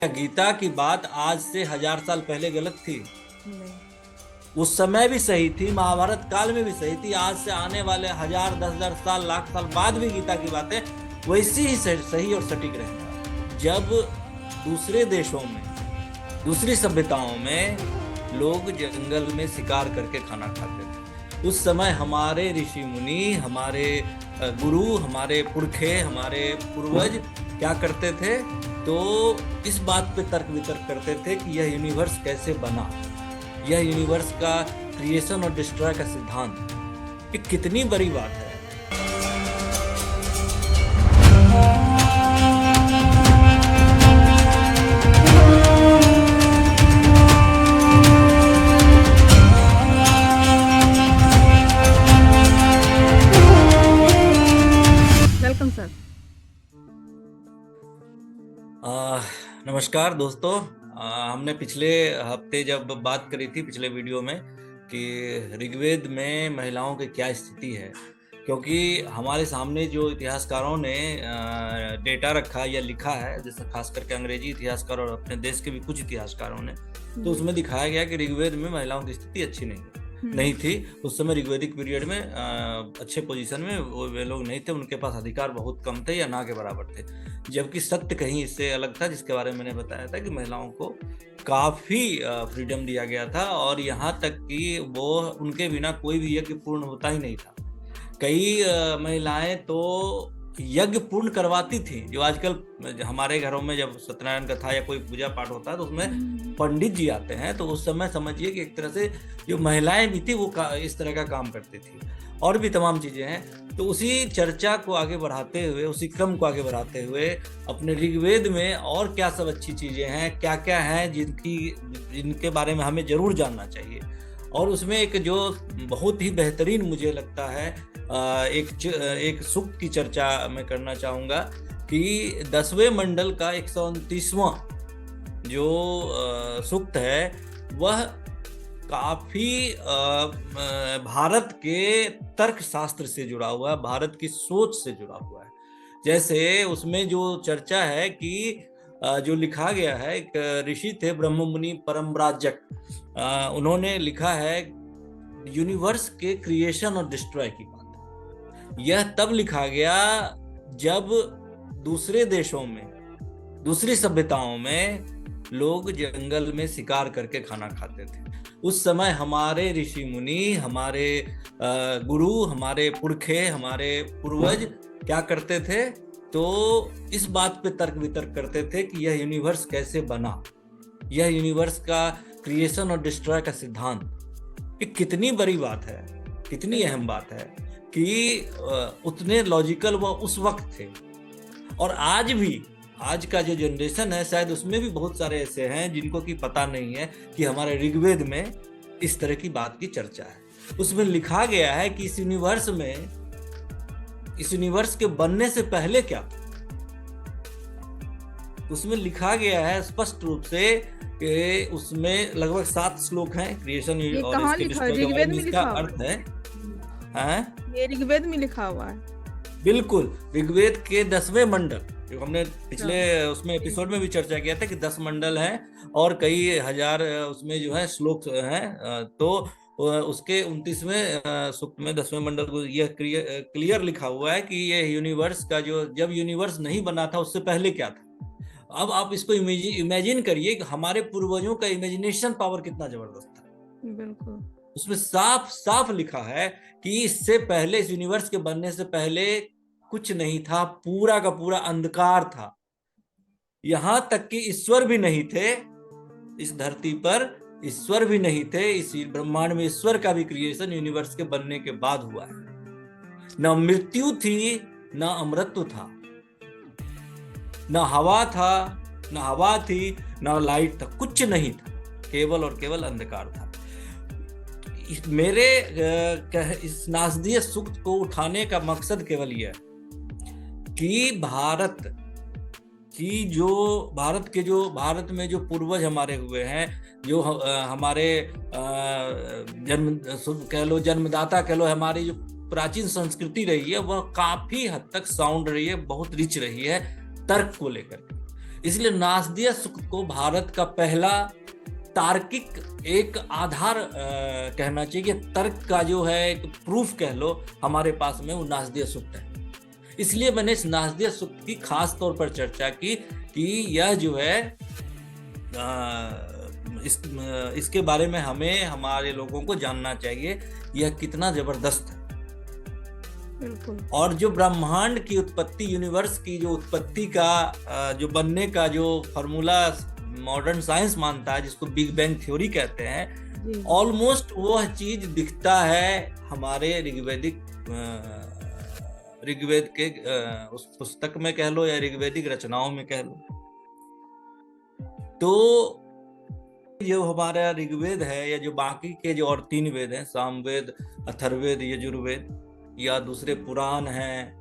गीता की बात आज से 1000 साल पहले गलत थी? नहीं। उस समय भी सही थी, महाभारत काल में भी सही थी। आज से आने वाले 1000, 10,000 साल, लाख साल बाद भी गीता की बातें वैसी ही सही और सटीक रहेंगी। जब दूसरे देशों में, दूसरी सभ्यताओं में लोग जंगल में शिकार करके खाना खाते थे, उस समय हमारे ऋषि मुनि, हमारे गुरु, हमारे पुरखे, हमारे पूर्वज क्या करते थे? तो इस बात पे तर्क वितर्क करते थे कि यह यूनिवर्स कैसे बना, यह यूनिवर्स का क्रिएशन और डिस्ट्रॉय का सिद्धांत। ये कितनी बड़ी बात है। Welcome sir. नमस्कार दोस्तों। हमने पिछले हफ्ते जब बात करी थी, पिछले वीडियो में, कि ऋग्वेद में महिलाओं की क्या स्थिति है, क्योंकि हमारे सामने जो इतिहासकारों ने डेटा रखा या लिखा है, जैसे खास करके अंग्रेजी इतिहासकार और अपने देश के भी कुछ इतिहासकारों ने, तो उसमें दिखाया गया कि ऋग्वेद में महिलाओं की स्थिति अच्छी नहीं थी। उस समय ऋग्वेदिक पीरियड में अच्छे पोजीशन में वे लोग नहीं थे, उनके पास अधिकार बहुत कम थे या ना के बराबर थे। जबकि सत्य कहीं इससे अलग था, जिसके बारे में मैंने बताया था कि महिलाओं को काफी फ्रीडम दिया गया था, और यहाँ तक कि वो उनके बिना कोई भी यज्ञ पूर्ण होता ही नहीं था। कई महिलाएं तो यज्ञ पूर्ण करवाती थी। जो आजकल हमारे घरों में जब सत्यनारायण कथा या कोई पूजा पाठ होता है तो उसमें पंडित जी आते हैं, तो उस समय समझिए कि एक तरह से जो महिलाएं भी थी वो इस तरह का काम करती थी, और भी तमाम चीजें हैं। तो उसी चर्चा को आगे बढ़ाते हुए, उसी क्रम को आगे बढ़ाते हुए, अपने ऋग्वेद में और क्या सब अच्छी चीजें हैं, क्या क्या हैं जिनके बारे में हमें जरूर जानना चाहिए। और उसमें एक जो बहुत ही बेहतरीन मुझे लगता है, एक सूक्त की चर्चा मैं करना चाहूँगा कि 10वें मंडल का 129वां जो सूक्त है, वह काफी भारत के तर्क शास्त्र से जुड़ा हुआ है, भारत की सोच से जुड़ा हुआ है। जैसे उसमें जो चर्चा है कि जो लिखा गया है, एक ऋषि थे ब्रह्म मुनि परमराजक, उन्होंने लिखा है यूनिवर्स के क्रिएशन और डिस्ट्रॉय की बात। यह तब लिखा गया जब दूसरे देशों में, दूसरी सभ्यताओं में लोग जंगल में शिकार करके खाना खाते थे। उस समय हमारे ऋषि मुनि, हमारे गुरु, हमारे पुरखे, हमारे पूर्वज क्या करते थे? तो इस बात पे तर्क वितर्क करते थे कि यह यूनिवर्स कैसे बना, यह यूनिवर्स का क्रिएशन और डिस्ट्रॉय का सिद्धांत। ये कितनी बड़ी बात है, कितनी अहम बात है कि उतने लॉजिकल वो उस वक्त थे। और आज भी, आज का जो जनरेशन है, शायद उसमें भी बहुत सारे ऐसे हैं जिनको कि पता नहीं है कि हमारे ऋग्वेद में इस तरह की बात की चर्चा है। उसमें लिखा गया है कि इस यूनिवर्स में, इस यूनिवर्स के बनने से पहले क्या था। उसमें लिखा गया है स्पष्ट रूप से कि उसमें लगभग 7 श्लोक हैं क्रिएशन और इसके डिस्ट्रॉय के बारे में। इसका अर्थ है, ये ऋग्वेद में लिखा हुआ है। बिल्कुल, ऋग्वेद के 10वें मंडल, जो हमने पिछले उसमें एपिसोड में भी चर्चा किया था कि 10 मंडल हैं और कई हजार उसमें जो है श्लोक हैं। तो उसके 29वें सूक्त में 10वें मंडल को यह क्लियर लिखा हुआ है कि ये यूनिवर्स का जो, जब यूनिवर्स नहीं बना था उससे पहले क्या था। अब आप इसको इमेजिन करिए कि हमारे पूर्वजों का इमेजिनेशन पावर कितना जबरदस्त था। बिल्कुल, उसमें साफ साफ लिखा है कि इससे पहले, इस यूनिवर्स के बनने से पहले कुछ नहीं था, पूरा का पूरा अंधकार था। यहां तक कि ईश्वर भी नहीं थे इस धरती पर, ईश्वर भी नहीं थे इस ब्रह्मांड में। ईश्वर का भी क्रिएशन यूनिवर्स के बनने के बाद हुआ है। न मृत्यु थी, न अमृत्यु था, न हवा था, न हवा थी, न लाइट था, कुछ नहीं था, केवल और केवल अंधकार था। मेरे इस नासदीय सूक्त को उठाने का मकसद केवल यह कि भारत भारत में जो पूर्वज हमारे हुए हैं, जो हमारे जन्म कह लो, जन्मदाता कह लो, हमारी जो प्राचीन संस्कृति रही है, वह काफी हद तक साउंड रही है, बहुत रिच रही है तर्क को लेकर। इसलिए नासदीय सूक्त को भारत का पहला तार्किक एक आधार कहना चाहिए कि तर्क का जो है एक प्रूफ कह लो हमारे पास में, वो नासदीय सूक्त है। इसलिए मैंने इस नासदीय सूक्त की खास तौर पर चर्चा की कि यह जो है इसके बारे में हमें हमारे लोगों को जानना चाहिए, यह कितना जबरदस्त है। बिल्कुल। और जो ब्रह्मांड की उत्पत्ति, यूनिवर्स की जो उत्पत्ति का जो बनने का जो फॉर्मूला मॉडर्न साइंस मानता है, जिसको बिग बैंग थ्योरी कहते हैं, ऑलमोस्ट वह चीज दिखता है हमारे ऋग्वेद के उस पुस्तक में कह लो या ऋग्वेदिक रचनाओं में कह लो। तो जो हमारा ऋग्वेद है या जो बाकी के जो और 3 वेद हैं, सामवेद, अथर्ववेद, यजुर्वेद, या दूसरे पुराण हैं,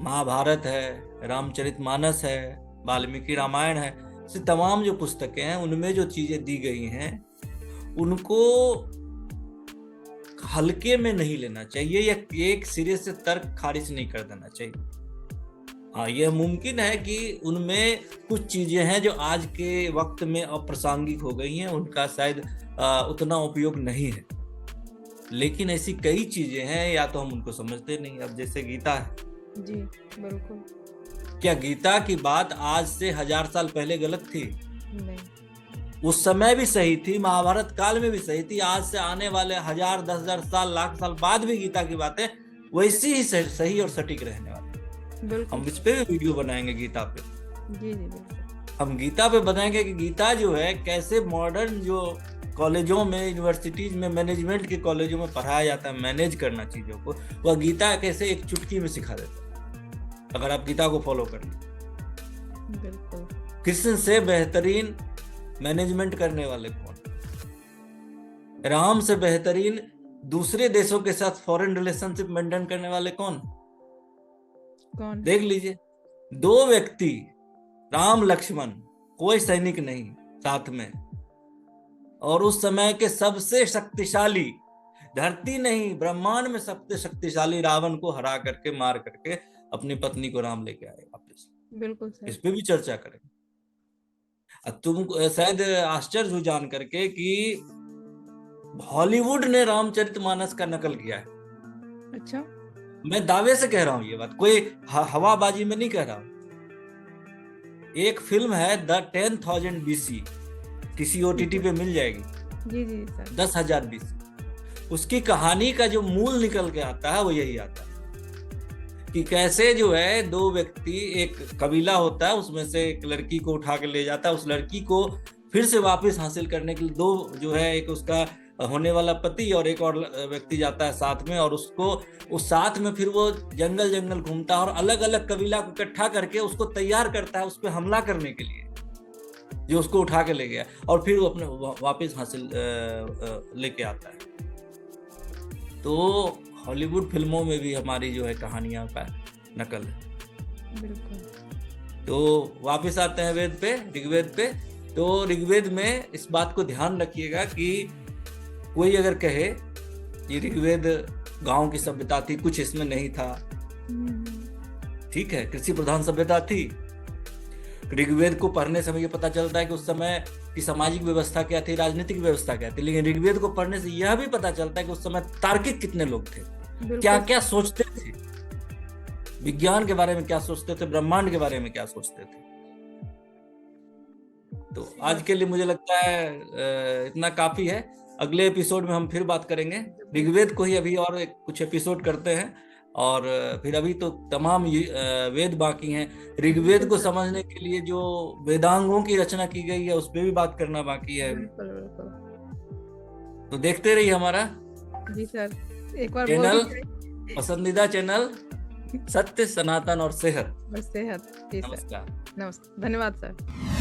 महाभारत है, रामचरितमानस है, वाल्मीकि रामायण है, ऐसी तमाम जो पुस्तकें हैं उनमें जो चीजें दी गई हैं उनको हल्के में नहीं लेना चाहिए या एक सिरे से तर्क खारिज नहीं कर देना चाहिए। हाँ, यह मुमकिन है कि उनमें कुछ चीजें हैं जो आज के वक्त में अप्रासंगिक हो गई हैं, उनका शायद उतना उपयोग नहीं है, लेकिन ऐसी कई चीजें हैं या तो हम उनको समझते नहीं। अब जैसे गीता है जी, बिल्कुल। क्या गीता की बात आज से 1000 साल पहले गलत थी? नहीं। उस समय भी सही थी, महाभारत काल में भी सही थी, आज से आने वाले 1000, 10,000 साल, लाख साल बाद भी गीता की बातें वैसी ही सही और सटीक रहने वाली। हम इस पे भी वीडियो बनाएंगे गीता पे। जी जी, बिल्कुल। हम गीता पे बताएंगे कि गीता जो है कैसे मॉडर्न जो कॉलेजों में, यूनिवर्सिटीज में, मैनेजमेंट के कॉलेजों में पढ़ाया जाता है मैनेज करना चीजों को, वह गीता कैसे एक चुटकी में सिखा देता है अगर आप गीता को फॉलो कर लें। बिल्कुल। कृष्ण से बेहतरीन मैनेजमेंट करने वाले कौन? राम से बेहतरीन दूसरे देशों के साथ फॉरेन रिलेशनशिप मेंटेन करने वाले कौन? देख लीजिए, 2 व्यक्ति, राम लक्ष्मण, कोई सैनिक नहीं साथ में, और उस समय के सबसे शक्तिशाली, धरती नहीं ब्रह्मांड में सबसे शक्तिशाली रावण को हरा करके, मार करके अपनी पत्नी को राम लेके आए वापस। बिल्कुल सर। इस पे भी चर्चा करेंगे। तुम शायद आश्चर्य हो जान करके कि हॉलीवुड ने रामचरितमानस का नकल किया है। अच्छा। मैं दावे से कह रहा हूं ये बात, कोई हवाबाजी में नहीं कह रहा हूं। एक फिल्म है द 10,000 BC, किसी OTT पे मिल जाएगी। जी जी सर। 10,000 BC। उसकी कहानी का जो मूल निकल के आता है वो यही आता है कि कैसे जो है 2 व्यक्ति, एक कबीला होता है, उसमें से एक लड़की को उठा के ले जाता है, उस लड़की को फिर से वापस हासिल करने के लिए 2 जो है, एक उसका होने वाला पति और एक और व्यक्ति जाता है साथ में, और उसको उस साथ में फिर वो जंगल जंगल घूमता है और अलग अलग कबीला को इकट्ठा करके उसको तैयार करता है उस पर हमला करने के लिए, जो उसको उठा के ले गया, और फिर वो अपने वापस हासिल लेके आता है। तो हॉलीवुड फिल्मों में भी हमारी जो है कहानियां का नकल है। बिल्कुल। तो वापस आते हैं वेद पे, ऋग्वेद पे। तो ऋग्वेद में इस बात को ध्यान रखिएगा कि कोई अगर कहे कि ऋग्वेद गांव की सभ्यता थी, कुछ इसमें नहीं था, ठीक है, कृषि प्रधान सभ्यता थी। ऋग्वेद को पढ़ने से मुझे पता चलता है कि उस समय की सामाजिक व्यवस्था क्या थी, राजनीतिक व्यवस्था क्या थी, लेकिन ऋग्वेद को पढ़ने से यह भी पता चलता है कि उस समय तार्किक कितने लोग थे, क्या क्या सोचते थे, विज्ञान के बारे में क्या सोचते थे, ब्रह्मांड के बारे में क्या सोचते थे। तो आज के लिए मुझे लगता है इतना काफी है। अगले एपिसोड में हम फिर बात करेंगे ऋग्वेद को ही, अभी और कुछ एपिसोड करते हैं, और फिर अभी तो तमाम वेद बाकी हैं। ऋग्वेद को समझने के लिए जो वेदांगों की रचना की गई है उस पर भी बात करना बाकी है। बिल्कुल बिल्कुल। तो देखते रहिए हमारा जी सर, एक बार चैनल, पसंदीदा चैनल सत्य, सनातन और सेहत। सेहत। जी सर। नमस्कार। नमस्कार, धन्यवाद सर।